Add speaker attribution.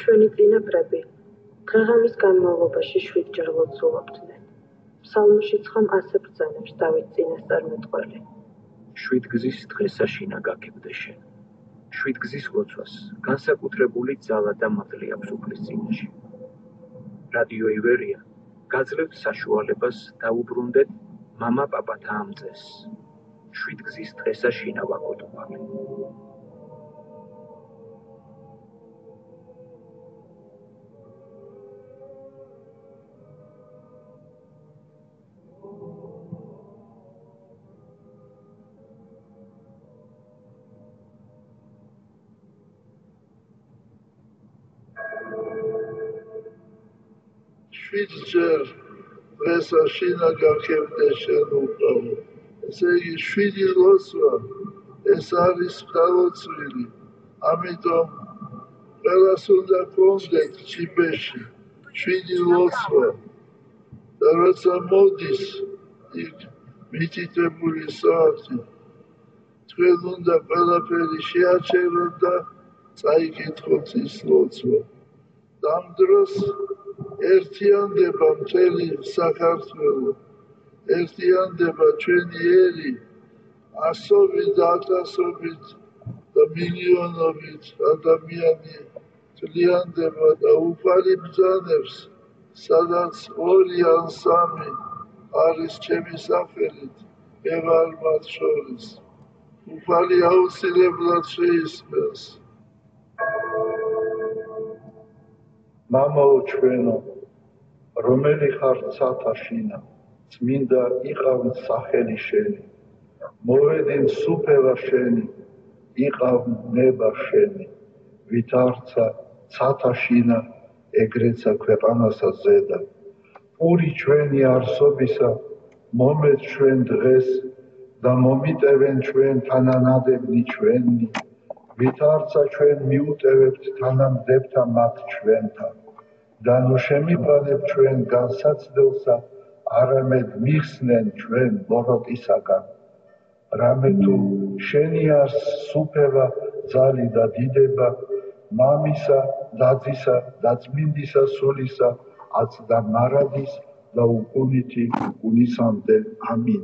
Speaker 1: ჩვენი წინაპრები დღე-ღამის განმავლობაში 7 ჯერ ლოცულობდნენ. ფსალმუშიც ხომ ასე ბრძანებს დავით წინასწარმეტყველი.
Speaker 2: 7 გზის დღესაშინა გაქებდე შენ. 7 გზის ლოცვას განსაკუთრებული ძალა და მადლი აქვს უფლის წინაშე. რადიო ივერია გაძლევთ საშუალებას დაუბრუნდეთ მამა პაპათა ამ წესს. 7 გზის დღესაშინა ვაკოდუფალი.
Speaker 3: Jер დღესაშინა გაქებდე შენ უკრავ. ესე იგი 7 ლოცვა ეს არის თავოცვილი. ამიტომ ყველას უნდა გქონდეთ ჩიბეში 7 ლოცვა. და როცა მოდის იქ მითითებული საათი, თქვენ უნდა ყველაფერი შეაჩეროთ და წაიკითხოთ ის ლოცვა. ამ დროს ერთიანდება მთელი საქართველო, ერთიანდება ჩვენი ერი, ასობით და ათასობით და მილიონობით ადამიანი თლიანდება და უფალი ბრძანებს, სადაც 2 ან 3 არის ჩემი სახელით, მე ვარ მათ შორის. უფალი აუცილებლად შეისმენს.
Speaker 4: მამაო ჩვენო, რომელი ხარ ცათაშინა, წმინდა იყავ სახელი შენი, მოვედინ სუფევა შენი, იყავ ნება შენი, ვით არცა ცათაშინა, ეგრეცა ქვეყანასა ზედა. პური ჩვენი არსობისა, მომეთ ჩვენ დღეს და მომიტევენ ჩვენ თანანადებნი ჩვენი, ვით არცა ჩვენ მიუტევებთ თანამდებთა მათ ჩვენთან. და ნუ შემიყვანებ ჩვენ განსაცდელსა, არამედ მიხსნენ ჩვენ ბოროტისაგან. რამე თუ შენი არს სუფევა, ძალი და დიდება, მამისა, დაცისა და წმინდისა სულისა, აწდა მარადის და უკუნითი უკუნისამდე. ამინ.